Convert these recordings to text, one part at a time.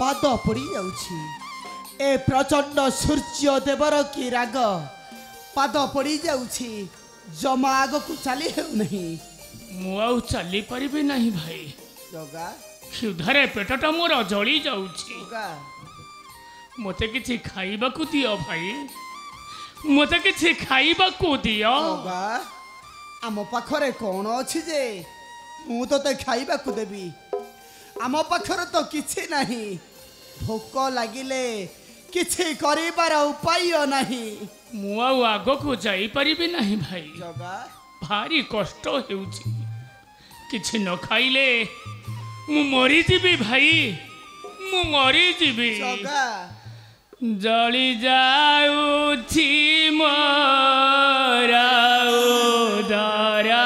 पाद पड़ी जाउछि ए प्रचंड सूर्य देवर की राग पाद पड़ी जाउछि जमा आग को चली हेउ नहीं मु आउ चली परिबे नहीं भाई जगा क्षुधारे पेटटा मोर जली जाउछि जगा मते किछि खाइबा को दियो भाई मते किछि खाइबा को दियो जगा आम पाखरे कौन अछि जे मु तो ते खाइबा को देबी आम पाखरे तो किछि नहीं भोक लागिले किछि करिबार उपाय नहीं मु आउ आगो को जाई परिबे नहीं भाई जगा भारी कष्ट हेउछि किछि न खाइले मु मरी जीवी भाई मु मरी जीवी जगा जली जाउछि मोरा उदरा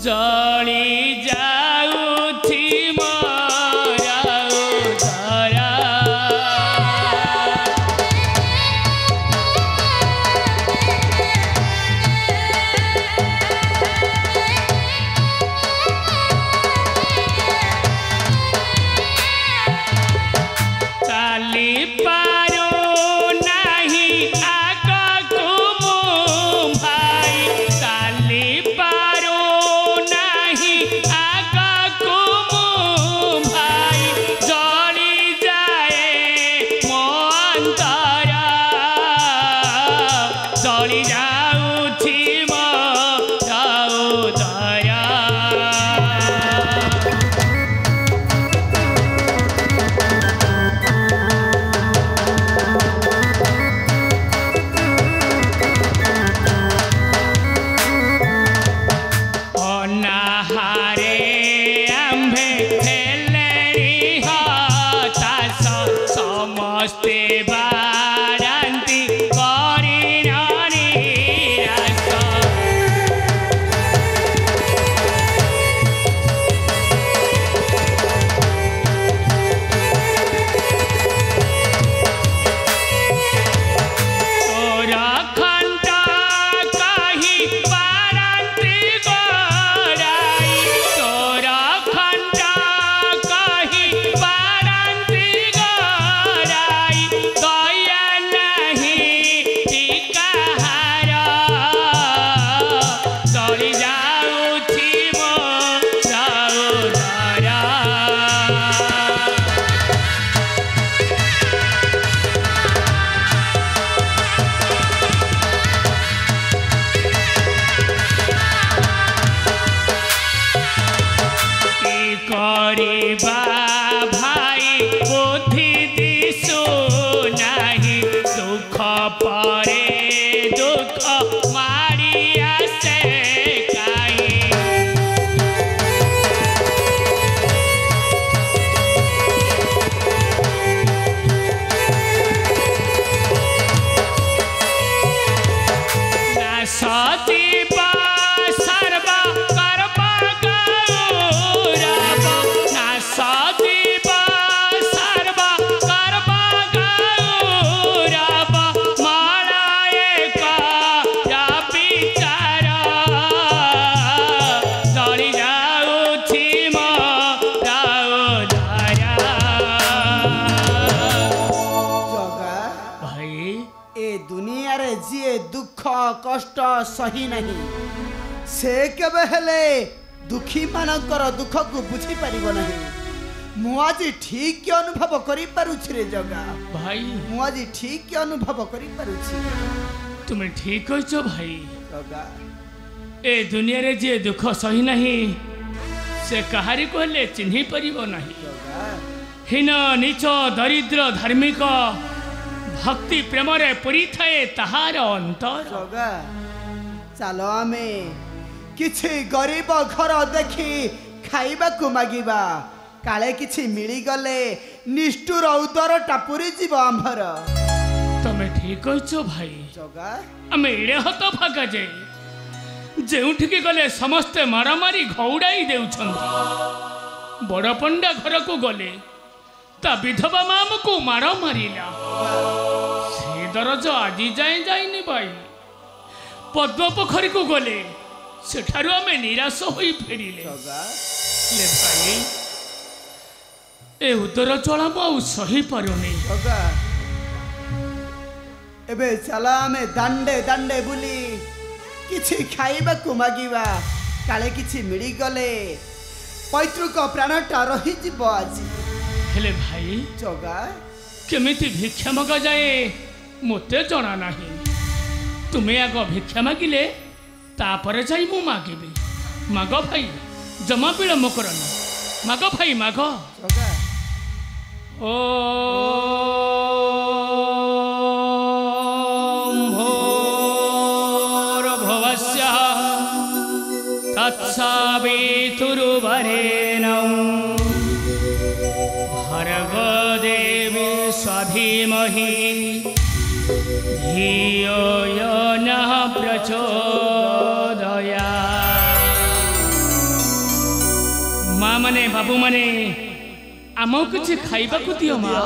जली जाउछि मोरा उदरा चाली पारो नहीं आगको मो भाई चाली पारो नहीं आगको मो भाई जली जाए मो अंतरा जली जाउछि मो उदरा अनाहारे आम्भे हेलेरी हताश समस्ते बारांती करी निराश तोर खंड कही बारांती गोराई तोर खंड कही बारांती गोराई दया नहीं टिकाहार चली जाउछि मो उदरा की करिबा भाई बुद्धि दिसु नाही दुख परे दुख मारी आसे काई ना सजीवा सर्व कर्म गौरव ना सजीवा सर्व कर्म गौरव मालाए का विचार चली जाउछि मो उदरा जगा भाई ए दुनिया रे जिए दुख कष्ट सही नहीं से केबे हेले दुखी मानकर दुख को बुझी परिबो नहीं मु आज ठीक के अनुभव करि पारुछि रे जगा भाई मु आज ठीक के अनुभव करि पारुछि तुम्हें ठीक कहिছো भाई जगा ए दुनिया रे जे दुख सही नहीं से कहारी को हेले चिन्ही परिबो नहीं जगा हीन नीच दरिद्र धार्मिक भक्ति प्रेम रे पुरी थाए ताहार अंतर जगा चलो आमे किछि गरीब घर देखी खाइबा को मागिबा काले किछि मिली गले निष्ठुर उदर टापुरी जीव आंभर तमे ठीक कहिছো भाई जगा आमे इड़े हत भागा जे जेउठिके गले समस्ते मारामारी घौड़ाई देउछंती बड़ पंडा घर को गले ता विधवा माम को मार मारिला से दरज आजी जाए जाइनी भाई पद्म पोखरी को गले सेठारु आमे निराश होई फेरिले ले भाई ए उदर चला मु सही पारुनी जगा एबे चला आमे दांडे दांडे बुली किछि खाइबा को मागिबा काले किछि मिली गले पैतृक प्राणटा रही जीव आज हेले भाई जगा केमिति भिक्षा मगा जाए मते जना नाही तुम्हें आग भिक्षा मागिले तापर जाई मु मागिबी माग भाई जमा विलम्ब करना माग भाई माग जगा ओम भूर्भुवस्सुः तत्सवितुर्वरेण्यं भर्गो देवी स्वधीमहि धियो यो नः प्रचोदयात्। माँ मने बाबू मने आमो कुछ खाइबा को दियो माँ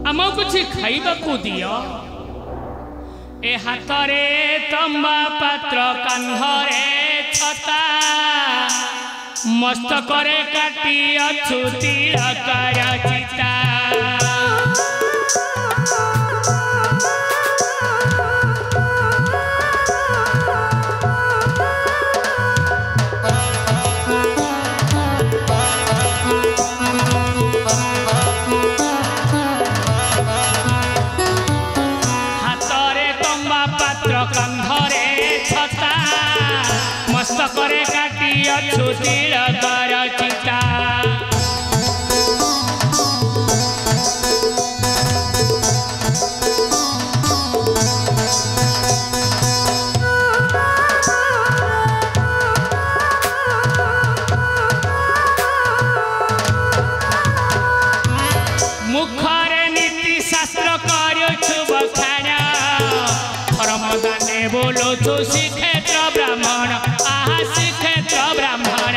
आमो कुछ खाइबा को दियो ए हाथरे तंबा पात्र कान्धरे छता मस्तकरे काटी अछुती अकार चिता कंधरे छता मस्तकरे काटी अछुती अकार चिता मुखरे नीति शास्त्र करुछु बखाना धर्मदाने बोलो तू श्रीक्षेत्र ब्राह्मण आहा श्रीक्षेत्र ब्राह्मण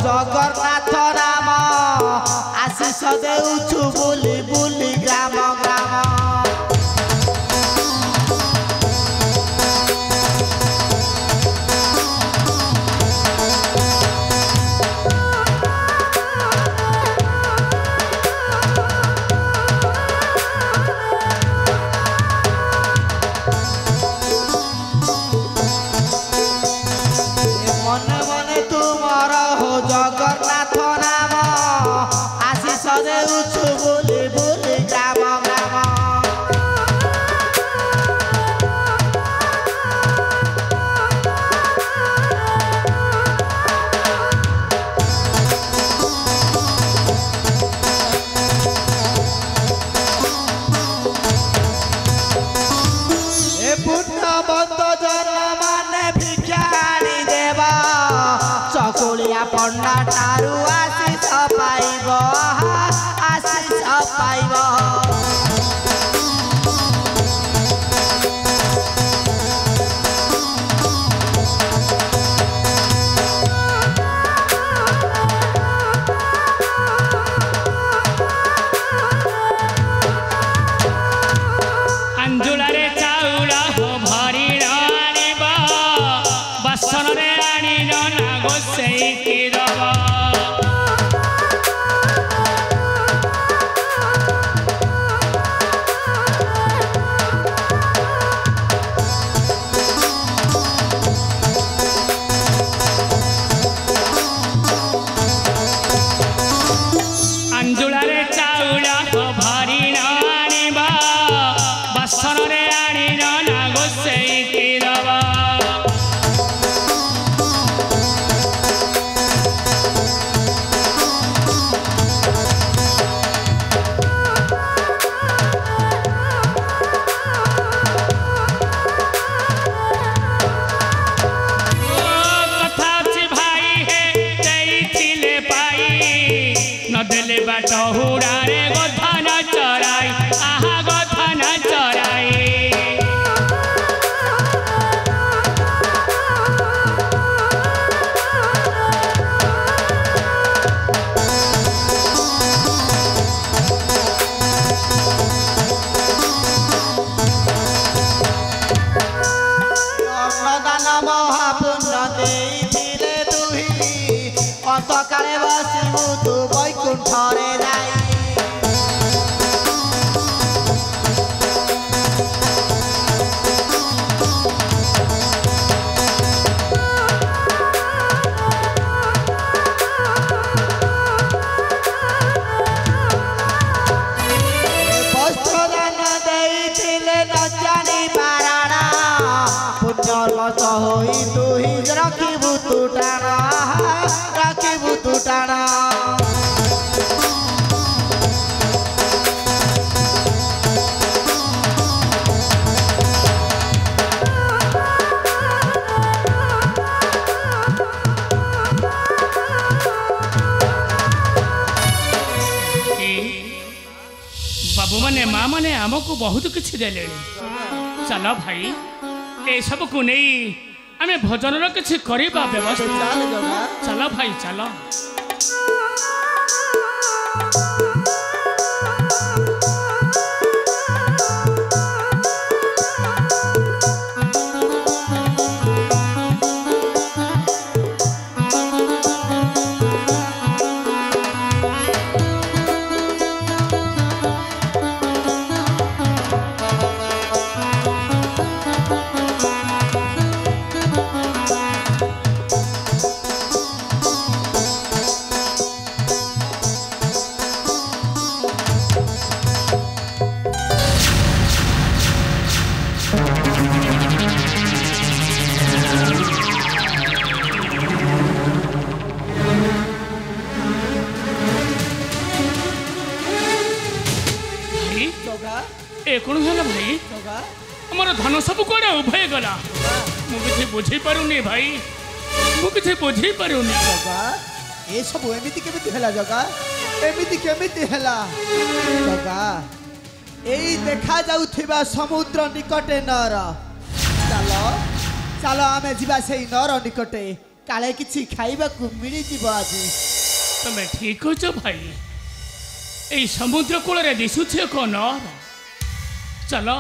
जगन्नाथ राम आशीष देउछु बुली बुली ग्राम ग्राम मने मने तुमार हो जगन्नाथ नाम आशीष देउछु बुली बुली ग्राम ग्राम ए पुण्यवंत जन माने भिक्षाणी देवा चकुलिया पंडा ठारू आशीष पाइब आशीष पाइब अंजुलारे चाउल भरी आनिब बासनरे आनिन ना गोसेई दब अंजुलारे चाउल भरी आनिब बासनरे आनिन ना गोसेई दब बाट हुड़ारे गोधन बचानी पाराणा पुण्यर्मत होई तू ही रखिबु तू टाणा रखिबु तू टाणा बाबू माने माँ माने आमको बहुत किसी देले चलो भाई ए सब को नहीं आमे भजन रो किछि करिबा व्यवस्था चलो भाई चलो कौन है भाई हमारा धन सब कड़े उभय गला मुझे बुझी पारुनी भाई मुझे बुझी पारुनी ए सब एमिति केमिति हला जगा एमिति केमिति हला जगा एई देखा जाउथिबा समुद्र निकटे नर चलो चलो आमे जिबा सेई नर निकटे काले किछि खाइबा को मिली जिबो आजि तमे ठीक हो जो भाई एई समुद्र कूल रे दिसुछे को नर चलो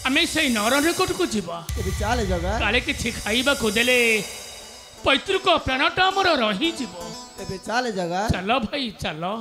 आमे से नर निकट को जीवा चले जगह काले किछि खाइबा को देले पैतृक प्राणटा हमर रही जीवो चले जगह चलो भाई चलो।